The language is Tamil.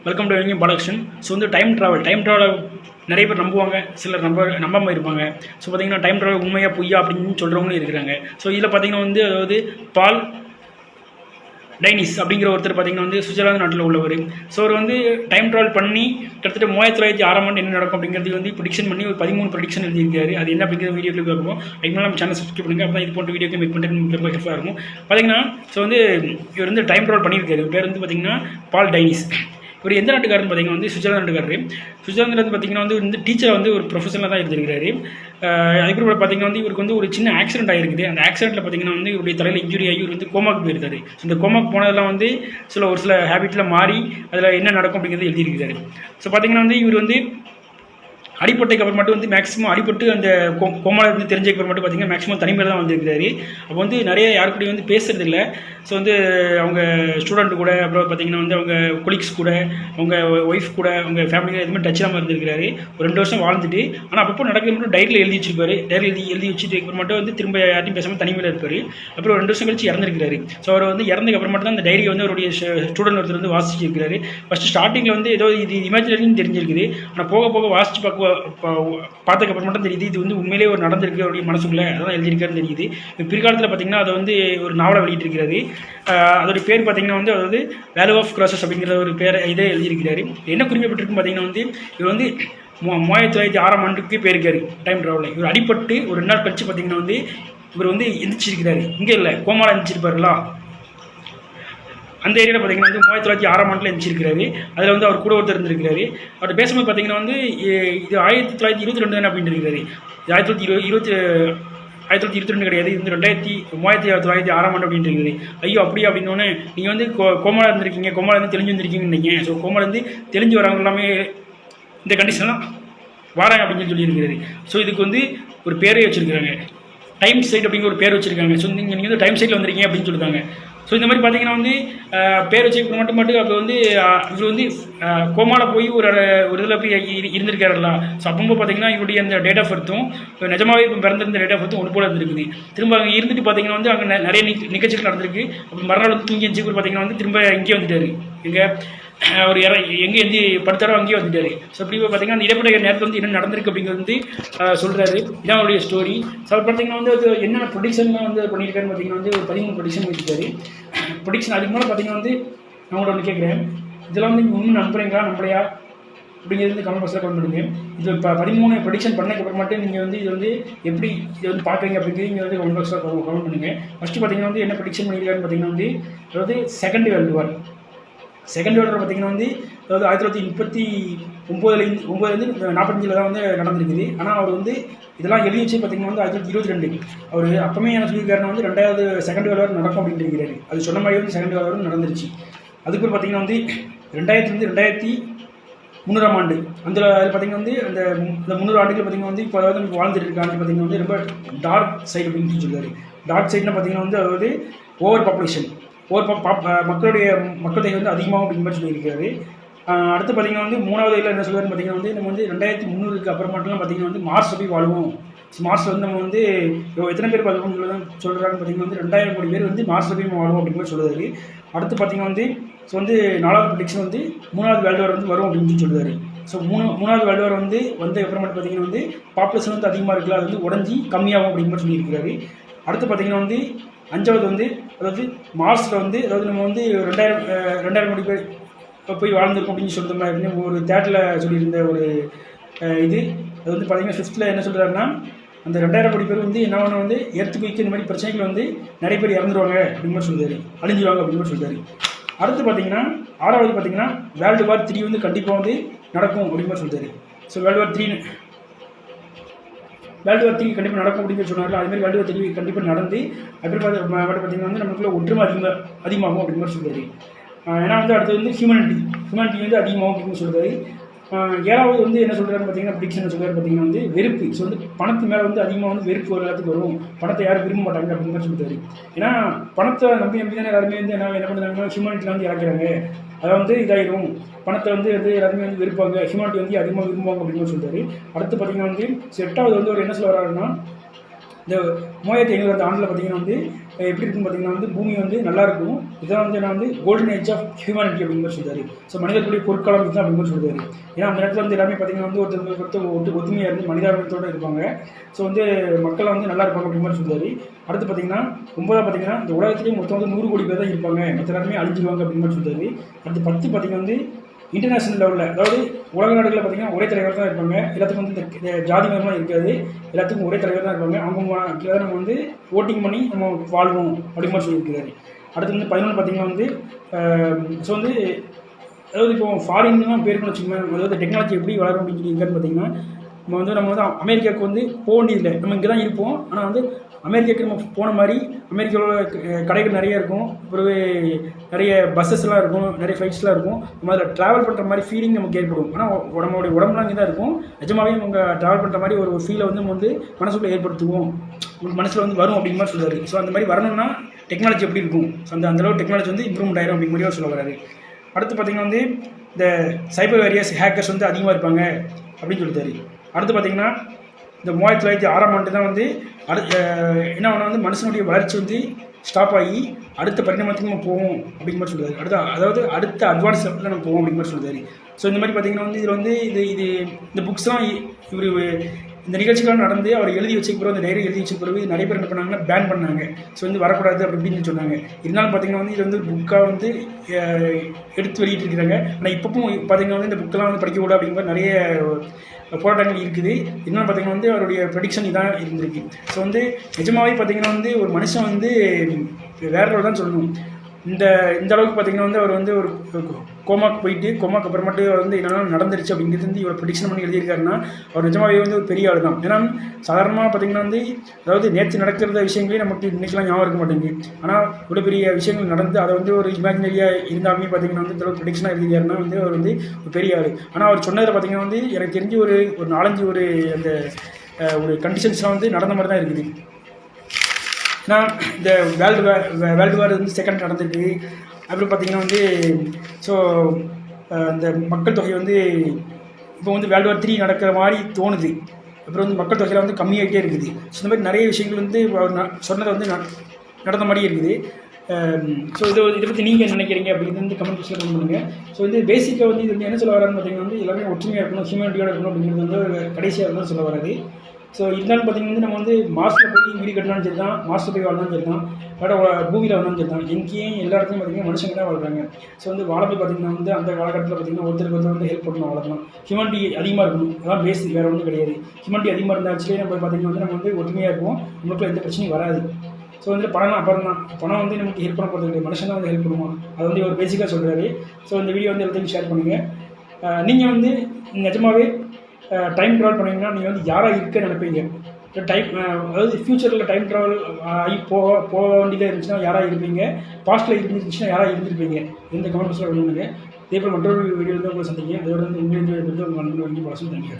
வெல்கம் டு எங்கேயும் பாலகிருஷ்ணன். ஸோ வந்து டைம் ட்ராவல் நிறைய பேர் நம்புவாங்க, சிலர் நம்பாமல் இருப்பாங்க. ஸோ பார்த்தீங்கன்னா டைம் ட்ராவல் உண்மையாக பொய்யா அப்படின்னு சொல்கிறவங்களும் இருக்கிறாங்க. ஸோ இதில் பார்த்தீங்கன்னா வந்து அதாவது பால் டைனிஸ் அப்படிங்கிற ஒருத்தர் பார்த்தீங்கன்னா வந்து சுவிட்சர்லாந்து நாட்டில் உள்ளவர். ஸோ அவர் வந்து டைம் ட்ராவல் பண்ணி கிட்டத்தட்ட 1906 ஆண்டு என்ன நடக்கும் அப்படிங்கிறது வந்து ப்ரிடிக்ஷன் பண்ணி ஒரு 13 ப்ரிடிக்ஷன் எழுதியிருக்காரு. அது என்ன அப்படிங்கிற வீடியோ கிளிப் பார்ப்போம். அதுக்கு மேலே நம்ம சேனல் சப்ஸ்கிரைப் பண்ணுங்கள். அப்போ இது போன்ற வீடியோக்கு மேக் பண்ணுறது ரொம்ப ஹெல்ப்ஃபுல்லாக இருக்கும். பார்த்தீங்கன்னா ஸோ வந்து இவர் வந்து டைம் ட்ராவல் பண்ணியிருக்காரு. பேர் வந்து பார்த்தீங்கன்னா பால் டைனிஸ். இவர் எந்த நாட்டுக்காரன்னு பார்த்தீங்கன்னா வந்து சுவிட்சர்லாந்து நாட்டுக்காரரு. சுவிட்சர்லாந்து பார்த்தீங்கன்னா வந்து டீச்சராக வந்து ஒரு ப்ரொஃபஷனலாக தான் இருந்திருக்காரு. அதுக்கப்புறம் பார்த்தீங்கன்னா வந்து இவருக்கு வந்து ஒரு சின்ன ஆக்சிடென்ட் ஆகிருக்குது. அந்த ஆக்சிடென்ட்டில் பார்த்தீங்கன்னா வந்து இவருடைய தலையில் இன்ஜுரி ஆகி இவர் வந்து கோமாக்கு போயிருக்காரு. இந்த கோமாக்கு போனதெல்லாம் வந்து ஒரு சில ஹேபிட்டில் மாறி அதில் என்ன நடக்கும் அப்படிங்கிறது எழுதியிருக்காரு. ஸோ பார்த்தீங்கன்னா வந்து இவர் வந்து அடிப்பட்டைக்கு அப்புறம் மட்டும் வந்து மேக்ஸிமம் அடிப்பட்டு அந்த கோமாவில் இருந்து தெரிஞ்சதுக்கு மட்டும் பார்த்தீங்கன்னா மேக்ஸிமம் தனிமையில் தான் வந்துருக்காரு. அப்போ வந்து நிறைய யாருக்கூடையும் வந்து பேசுறது இல்லை. ஸோ வந்து அவங்க ஸ்டூடெண்ட் கூட, அப்புறம் பார்த்தீங்கன்னா வந்து அவங்க கொலீக்ஸ் கூட, அவங்க ஒய்ஃப் கூட, அவங்க ஃபேமிலியில் எதுவுமே டச் இல்லாமல் இருந்திருக்காரு. ஒரு 2 வருஷம் வாழ்ந்துட்டு ஆனால் அப்பப்போ நடக்க மட்டும் டைரியில் எழுதி வச்சிருப்பாரு. டைரியில் எழுதி வச்சுட்டு அப்புறம் மட்டும் வந்து திரும்ப யார்ட்டையும் பேசாமல் தனிமையில் இருப்பார். அப்புறம் 2 வருஷம் கழிச்சு இறந்துருக்காரு. ஸோ அவர் வந்து இறந்ததுக்கு அப்புறம் மட்டும் தான் அந்த டைரியை வந்து அவருடைய ஸ்டூடெண்ட் ஒருத்தர் வந்து வாசிச்சிருக்காரு. ஃபஸ்ட்டு ஸ்டார்டிங்கில் வந்து ஏதோ இது இமேஜினரின்னு தெரிஞ்சிருக்குது. ஆனால் போக போக வாசிச்சு பார்த்ததுக்கு அப்புறம் மட்டும் தெரியுது இது வந்து உண்மையிலேயே ஒரு நடந்திருக்கு அவருடைய மனசுக்குள்ளே, அதான் எழுதியிருக்காருன்னு தெரியுது. பிற்காலத்தில் பார்த்தீங்கன்னா அதை வந்து ஒரு நாவலை வெளியிட்டிருக்கிறாரு. அதோடைய பேர் பார்த்தீங்கன்னா வந்து அதாவது வேல்யூ ஆஃப் கிராசஸ் அப்படிங்கிற ஒரு பேரை இதே எழுதியிருக்கிறாரு. என்ன குறிப்பிட்டிருக்குன்னு பார்த்தீங்கன்னா வந்து இவர் வந்து 1906 ஆண்டுக்கு போயிருக்காரு டைம் ட்ராவலில். இவர் அடிப்பட்டு ஒரு 2 நாள் கழிச்சு பார்த்தீங்கன்னா வந்து இவர் வந்து எந்திரிச்சிருக்கிறாரு. இங்கே இல்லை, கோமாவில் எந்திரிச்சிருப்பாருங்களா அந்த ஏரியாவில் பார்த்தீங்கன்னா வந்து 1906 ஆண்டில் எழுந்திருக்கிறாரு. அதில் வந்து அவர் கூட ஒருத்தர் இருந்திருக்கிறாரு. அவர் பேசும்போது பார்த்தீங்கன்னா வந்து இது 1922 தானே அப்படின்ட்டு இருக்காரு. 1922 கிடையாது, இது வந்து 1906 ஆண்டு அப்படின்ட்டு இருக்குது. ஐயோ அப்படி அப்படின்னோடனே நீங்கள் வந்து கோமாவில் இருந்திருக்கீங்க, கோமாவில் இருந்து தெளிஞ்சு வந்திருக்கீங்கன்னு நினைக்கிறேன். ஸோ கோமாவில் இருந்து தெளிஞ்சு வரவங்க எல்லாமே இந்த கண்டிஷன்லாம் வாராங்க அப்படின்னு சொல்லியிருக்கிறாரு. ஸோ இதுக்கு வந்து ஒரு பேரே வச்சுருக்காங்க, டைம் சைட் அப்படிங்கிற ஒரு பேர் வச்சுருக்காங்க. ஸோ நீங்கள் வந்து டைம் சைட்டில் வந்திருக்கீங்க அப்படின்னு சொல்லியிருக்காங்க. ஸோ இந்த மாதிரி பார்த்தீங்கன்னா வந்து பேர் வச்சு மட்டும் அப்போ வந்து இவர் வந்து கோமாவில் போய் ஒரு இதில் போய் இருந்திருக்காருல்ல. ஸோ அப்போ பார்த்தீங்கன்னா இவருடைய அந்த டேட் ஆஃப் பர்த்தும் நிஜமாவே இப்போ பிறந்திருந்த டேட் ஆஃப் பர்த்தும் ஒன்று போல இருந்திருக்குது. திரும்ப அங்கே இருந்துட்டு பார்த்தீங்கன்னா வந்து அங்கே நிறைய நிகழ்ச்சிகள் நடந்திருக்கு. அப்போ மறுநாள் வந்து தூங்கி எஞ்சி பார்த்தீங்கன்னா வந்து திரும்ப இங்கே வந்துட்டார். இங்கே அவர் எங்கே எந்தி படுத்தாரோ அங்கேயே வந்துட்டார். ஸோ அப்படி பார்த்தீங்கன்னா அந்த இடைப்பட்ட நேரத்தில் வந்து என்ன நடந்திருக்கு அப்படிங்கிறது வந்து சொல்கிறாரு. இதான் அவருடைய ஸ்டோரி. ஸோ அவர் பார்த்தீங்கன்னா வந்து அது என்னென்ன ப்ரொடிக்ஷன்லாம் வந்து பண்ணியிருக்காருன்னு பார்த்தீங்கன்னா வந்து ஒரு 13 ப்ரொடிக்ஷன் வச்சுருக்காரு. ப்ரொடிக்ஷன் அதுக்கு மேலே பார்த்தீங்கன்னா வந்து நான் உங்களோட ஒன்று கேட்குறேன், இதெல்லாம் வந்து உண்மை நம்புறீங்களா நம்பலையா அப்படிங்கிறது வந்து கமெண்ட் பாக்ஸில் கமெண்ட் பண்ணுங்க. இது இப்போ 13 ப்ரொடிக்ஷன் பண்ணதுக்கப்புறம் மட்டும் நீங்கள் வந்து இது வந்து எப்படி இதை வந்து பார்க்குறீங்க அப்படிங்கிறது நீங்கள் வந்து கமெண்ட் பாக்ஸில் கமெண்ட் பண்ணுங்கள். ஃபஸ்ட்டு பார்த்தீங்கன்னா வந்து என்ன ப்ரொடிக்ஷன் பண்ணியிருக்காருன்னு பார்த்தீங்கன்னா வந்து அதாவது செகண்ட் வேர்ல்டு வார் பார்த்தீங்கன்னா வந்து அதாவது 1939 45 தான் வந்து நடந்திருக்குது. ஆனால் அவர் வந்து இதெல்லாம் எழுதி வச்சு பார்த்தீங்கன்னா வந்து 1922 அவர் அப்பவுமே என்ன சொல்லியிருக்காருன்னா வந்து 2வது செகண்ட் வேர்ல்டு வார் நடக்கும் அப்படின்ட்டு இருக்கிறாரு. அது சொன்ன மாதிரி வந்து செகண்ட் வேர்ல்டு வார் நடந்துருச்சு. அதுக்கப்புறம் பார்த்தீங்கன்னா வந்து 2000 ஆண்டு அந்த பார்த்தீங்கன்னா வந்து அந்த 300 ஆண்டுகள் பார்த்தீங்கன்னா வந்து இப்போ அதாவது நமக்கு வாழ்ந்துட்டு இருக்காங்க பார்த்தீங்கன்னா வந்து ரொம்ப டார்க் சைடு அப்படின்னு சொல்லியிருக்காரு. டார்க் சைடுனா பார்த்தீங்கன்னா வந்து அதாவது ஓவர் பாப்புலேஷன், மக்கள் தொகை வந்து அதிகமாகும் அப்படிங்கிற மாதிரி சொல்லியிருக்காரு. அடுத்து பார்த்தீங்கன்னா வந்து 3வது இதில் என்ன சொல்லுவாருன்னு பார்த்தீங்கன்னா வந்து நம்ம வந்து 2300க்கு அப்புறம் மட்டும்லாம் பார்த்தீங்கன்னா வந்து மார்ஸ் போய் வாழுவோம். மார்ஸில் வந்து நம்ம வந்து எத்தனை பேர் பார்க்கணும்னு சொல்கிறாங்கன்னு பார்த்தீங்கன்னா வந்து 2000 கோடி பேர் வந்து மார்ஸில் போய் வாழுவோம் அப்படிங்கிற மாதிரி சொல்லுவார். அடுத்து பார்த்தீங்கன்னா வந்து ஸோ வந்து 4வது ப்ரொடிக்ஷன் வந்து 3வது வேர்ல்டு வார் வந்து வரும் அப்படின்னு சொல்லுவார். ஸோ 3வது வேர்ல்டு வார் வந்து அப்புறம் மட்டும் பார்த்தீங்கன்னா வந்து பாப்புலேஷன் வந்து அதிகமாக இருக்குல்ல, அது வந்து உடஞ்சி கம்மியாகும் அப்படிங்கிற மாதிரி சொல்லியிருக்கிறாரு. அடுத்து பார்த்தீங்கன்னா வந்து 5வது வந்து அதாவது மார்ஸில் வந்து அதாவது நம்ம வந்து 2000 கோடி பேர் இப்போ போய் வாழ்ந்துருக்கோம் அப்படின்னு சொல்லிட்டோம்னா அப்படின்னு ஒரு தேட்டரில் சொல்லியிருந்த ஒரு இது அது வந்து பார்த்தீங்கன்னா 5th என்ன சொல்கிறாருன்னா அந்த 2000 கோடி பேர் வந்து என்ன வந்து எர்த்துக்குவிக்கு இந்த மாதிரி பிரச்சனைகள் வந்து நிறைய பேர் இறந்துருவாங்க அப்படின்னு மாதிரி சொல்லுவார், அழிஞ்சுவாங்க அப்படின்னு மாதிரி சொல்கிறாரு. அடுத்து பார்த்தீங்கன்னா 6வது பார்த்தீங்கன்னா வேர்ல்டு வார் 3 வந்து கண்டிப்பாக வந்து நடக்கும் அப்படின்னு மாதிரி சொல்கிறாரு. ஸோ வேர்ல்டு வார் 3 கண்டிப்பாக நடக்கும் அப்படின்னு சொன்னார்கள். அதுமாதிரி வேர்ல்டு வார் 3 கண்டிப்பாக நடந்து அப்புறம் பார்த்தீங்கன்னா வந்து நமக்குள்ள ஒற்றுமை அதிகமாகும் அப்படின்னு மாதிரி சொல்கிறாரு. ஏன்னா வந்து அடுத்து வந்து ஹியூமனிட்டி வந்து அதிகமாகும் அப்படின்னு சொல்கிறாரு. 7வது வந்து என்ன சொல்கிறாருன்னு பார்த்தீங்கன்னா ப்ரிடிக்ஷன் சொல்கிறாரு பார்த்தீங்கன்னா வந்து வெறுப்பு. ஸோ வந்து பணத்து மேலே வந்து அதிகமாக வந்து வெறுப்பு எல்லாத்துக்கு வரும், பணத்தை யாரும் விரும்ப மாட்டாங்க அப்படின்னு மாதிரி சொல்கிறாரு. ஏன்னா பணத்தை நம்பி தானே எல்லாருமே வந்து என்ன பண்ணுறாங்கன்னா ஹியூமனிட்டியில் வந்து இறக்குறாங்க, அதை வந்து இதாகிடும், பணத்தை வந்து எல்லாருமே வந்து விருப்பாங்க, ஹியூமனிட்டி வந்து அதிகமாக விரும்புவாங்க அப்படின்னு சொல்கிறாரு. அடுத்து பார்த்தீங்கன்னா வந்து 8வது வந்து ஒரு என்ன சொல்ல வர்றாருன்னா இந்த 3500 ஆண்டில் பார்த்தீங்கன்னா வந்து எப்படி இருக்குன்னு பார்த்தீங்கன்னா வந்து பூமி வந்து நல்லா இருக்கும். இதெல்லாம் வந்து நான் வந்து கோல்டன் ஏஜ் ஆஃப் ஹியூமனிட்டி அப்படின்னு சொல்லுவார். ஸோ மனிதர்களுடைய பொற்காலம் இதுதான் அப்படின்னு சொல்லுவார். ஏன்னா அந்த நேரத்தில் வந்து எல்லாமே பார்த்தீங்கன்னா வந்து ஒருத்தர் ஒத்துமையாக இருந்து மனிதாபிமானத்தோடு இருப்பாங்க. ஸோ வந்து மக்கள் வந்து நல்லா இருப்பாங்க அப்படின்னு சொல்லுவார். அடுத்து பார்த்தீங்கன்னா 9 பார்த்தீங்கன்னா இந்த உலகத்திலேயே மொத்தம் வந்து 100 கோடி பேர் தான் இருப்பாங்க, மற்ற எல்லாருமே அழிஞ்சிருவாங்க அப்படின்னு சொல்லுவார். அடுத்து 10 பார்த்தீங்கன்னா வந்து இன்டர்நேஷனல் லெவலில், அதாவது உலக நாடுகளில் பார்த்தீங்கன்னா ஒரே தலைவர் தான் இருப்பாங்க. எல்லாத்துக்கும் வந்து இந்த ஜாதி மதமாக இருக்காது, எல்லாத்துக்கும் ஒரே தலைவர் தான் இருப்பாங்க. அவங்க நம்ம வந்து ஓட்டிங் பண்ணி நம்ம வாழ்வோம் அப்படின்னு சொல்லியிருக்கிறாரு. அடுத்து வந்து 11 பார்த்தீங்கன்னா வந்து ஸோ வந்து அதாவது இப்போ ஃபாரின்லாம் பேருக்குன்னு வச்சுக்கோங்க, அதாவது டெக்னாலஜி எப்படி வளரும் அப்படின்னு சொல்லியிருக்காருன்னு பார்த்தீங்கன்னா நம்ம வந்து அமெரிக்காவுக்கு வந்து போக வேண்டியதில்லை, நம்ம இங்கே தான் இருப்போம். ஆனால் வந்து அமெரிக்காவுக்கு நம்ம போன மாதிரி அமெரிக்காவில் கடைகள் நிறைய இருக்கும், பிறகு நிறைய பஸ்ஸஸ்லாம் இருக்கும், நிறைய ஃப்ளைட்ஸ்லாம் இருக்கும். நம்ம அதில் ட்ராவல் பண்ணுற மாதிரி ஃபீலிங் நமக்கு ஏற்படும். ஆனால் நம்மளுடைய உடம்புலாம் இங்கே தான் இருக்கும். நிஜமாகவே நம்ம ட்ராவல் பண்ணுற மாதிரி ஒரு ஃபீலை வந்து நம்ம வந்து மனசுக்குள்ளே ஏற்படுத்துவோம், மனசில் வந்து வரும் அப்படிங்கிற மாதிரி சொல்லுவார். ஸோ அந்த மாதிரி வரணும்னா டெக்னாலஜி எப்படி இருக்கும், ஸோ அந்தளவு டெக்னாலஜி வந்து இம்ப்ரூவ்மெண்ட் ஆயிரும் அப்படிங்கிற மாதிரி சொல்ல வராரு. அடுத்து பார்த்திங்கன்னா வந்து இந்த சைபர் வேரியஸ் ஹேக்கர்ஸ் வந்து அதிகமாக இருப்பாங்க அப்படின்னு சொல்லிட்டாரு. அடுத்து பார்த்திங்கன்னா இந்த 1906ஆம் ஆண்டு தான் வந்து என்ன ஒன்று வந்து மனுஷனுடைய வளர்ச்சி வந்து ஸ்டாப் ஆகி அடுத்த பரிணாமத்துக்கு நம்ம போவோம் அப்படிங்கிற மாதிரி சொல்லுவார். அதாவது அடுத்த அட்வான்ஸ் லெவலில் நம்ம போவோம் அப்படிங்கிற மாதிரி சொல்லுவார். ஸோ இந்த மாதிரி பார்த்திங்கன்னா வந்து இதில் வந்து இந்த புக்ஸ்லாம் இவர் இந்த நிகழ்ச்சிகள்லாம் நடந்து அவர் எழுதி வச்சுக்க பிறகு, அந்த டைரி எழுதி வச்சுக்க பிறகு நிறைய பேர் என்ன பண்ணாங்கன்னா பேன் பண்ணாங்க. ஸோ வந்து வரக்கூடாது அப்படி இப்படின்னு சொன்னாங்க. இருந்தாலும் பார்த்திங்கன்னா வந்து இது வந்து புக்காக வந்து எடுத்து வெளியிட்டிருக்கிறாங்க. ஆனால் இப்போவும் பார்த்திங்கன்னா வந்து இந்த புக்கெல்லாம் வந்து படிக்கக்கூடாது அப்படிங்கிற நிறைய போராட்டங்கள் இருக்குது. இன்னும் பார்த்திங்கன்னா வந்து அவருடைய ப்ரெடிக்ஷன் இதான் இருந்திருக்கு. ஸோ வந்து நிஜமாகவே பார்த்திங்கன்னா வந்து ஒரு மனுஷன் வந்து வேற லெவல் தான் சொல்லணும். இந்த அளவுக்கு பார்த்திங்கன்னா வந்து அவர் வந்து ஒரு கோமாக்கு போயிட்டு கோமாக்கு அப்புறமேட்டு வந்து என்னென்ன நடந்துருச்சு அப்படிங்கிறது வந்து இவர் ப்ரெடிக்ஷன் பண்ணி எழுதியிருக்காருன்னா அவர் நிஜமாகவே வந்து ஒரு பெரிய ஆள் தான். ஏன்னா சாதாரணமாக பார்த்திங்கன்னா வந்து அதாவது நேற்று நடக்கிற விஷயங்களே நமக்கு இன்றைக்கெலாம் ஞாபகம் இருக்க மாட்டேங்குது. ஆனால் இவ்வளோ பெரிய விஷயங்கள் நடந்து அதை வந்து ஒரு இமேஜினரியாக இருந்தாலுமே பார்த்திங்கன்னா வந்து இந்த ப்ரெடிக்ஷனாக எழுதியிருக்காருன்னா வந்து அவர் வந்து ஒரு பெரிய ஆள். ஆனால் அவர் சொன்னதில் பார்த்திங்கன்னா வந்து எனக்கு தெரிஞ்சு ஒரு 4-5 அந்த ஒரு கண்டிஷன்ஸ்லாம் வந்து நடந்த மாதிரி தான் இருக்குது. ஏன்னா இந்த வேர்ல்டு வார் வந்து செகண்ட் நடந்திருக்கு. அப்புறம் பார்த்திங்கன்னா வந்து ஸோ இந்த மக்கள் தொகை வந்து இப்போ வந்து வேர்ல்டு வார் 3 நடக்கிற மாதிரி தோணுது. அப்புறம் வந்து மக்கள் தொகையில் வந்து கம்மியாகிட்டே இருக்குது. ஸோ இந்த மாதிரி நிறைய விஷயங்கள் வந்து சொன்னதை வந்து நடந்த மாதிரி இருக்குது. ஸோ இதை பற்றி நீங்கள் என்ன நினைக்கிறீங்க அப்படின்னு வந்து கமெண்ட் பாக்ஸில் கமெண்ட் பண்ணுங்கள். ஸோ வந்து பேசிக்காக வந்து இது வந்து என்ன சொல்ல வரான்னு பார்த்திங்கன்னா வந்து எல்லாமே ஒற்றுமையாக இருக்கணும், ஹியூமனிட்டியோட இருக்கணும் அப்படிங்கிறது வந்து கடைசியாக இருந்தாலும் சொல்ல வராது. ஸோ இருந்தாலும் பார்த்திங்கன்னா வந்து நம்ம வந்து மார்ஸில் போய் வீடு கட்டினாலும் சரி தான், மார்ஸில் போய் வாழ்ந்தாலும் சரி தான், பூமியில் வாழ்ந்தாலும் சரி தான், எங்கேயும் எல்லா இடத்துலையும் பார்த்திங்கன்னா மனுஷங்க தான் வாழ்கிறாங்க. ஸோ வந்து வாழப்போய் பார்த்திங்கன்னா வந்து அந்த காலகட்டத்தில் பார்த்திங்கன்னா ஒருத்தருக்கு வந்து ஹெல்ப் பண்ணணும், அவ்வளோதான். ஹியூமனிட்டி அதிகமாக இருக்கணும், அதான் பேஸ், வேறு ஒன்றும் கிடையாது. ஹியூமனிட்டி அதிகமாக இருந்தாச்சுலேயே நம்ம பார்த்திங்கன்னா வந்து நம்ம வந்து ஒற்றுமையாக இருக்கும், நமக்கு எந்த பிரச்சனையும் வராது. ஸோ வந்து பணம் அப்புறம் தான், பணம் வந்து நமக்கு ஹெல்ப் பண்ண போகிறது கிடையாது, மனுஷன் தான் வந்து ஹெல்ப் பண்ணுவோம். அது வந்து ஒரு பேசிக்காக சொல்கிறாரு. ஸோ இந்த வீடியோ வந்து எல்லாத்தையும் ஷேர் பண்ணுங்கள். நீங்கள் வந்து நிஜமாகவே டைம் ட்ராவல் பண்ணிங்கன்னா நீங்கள் வந்து யாராக இருக்க நினைப்பீங்க? அதாவது ஃப்யூச்சரில் டைம் ட்ராவல் ஆகி போக வேண்டியதாக இருந்துச்சுன்னா யாராக இருப்பீங்க? பாஸ்ட்டில் இருந்துச்சுன்னா யாராக இருந்திருப்பீங்க? இந்த கமெண்ட் பாக்ஸில் பண்ணுங்க. இதே போல் மற்றொரு வீடியோ தான் உங்களை சந்திங்க. அதோட வந்து உங்களை உங்கள் நண்பர்கள் பழசும் தேங்க்யூ.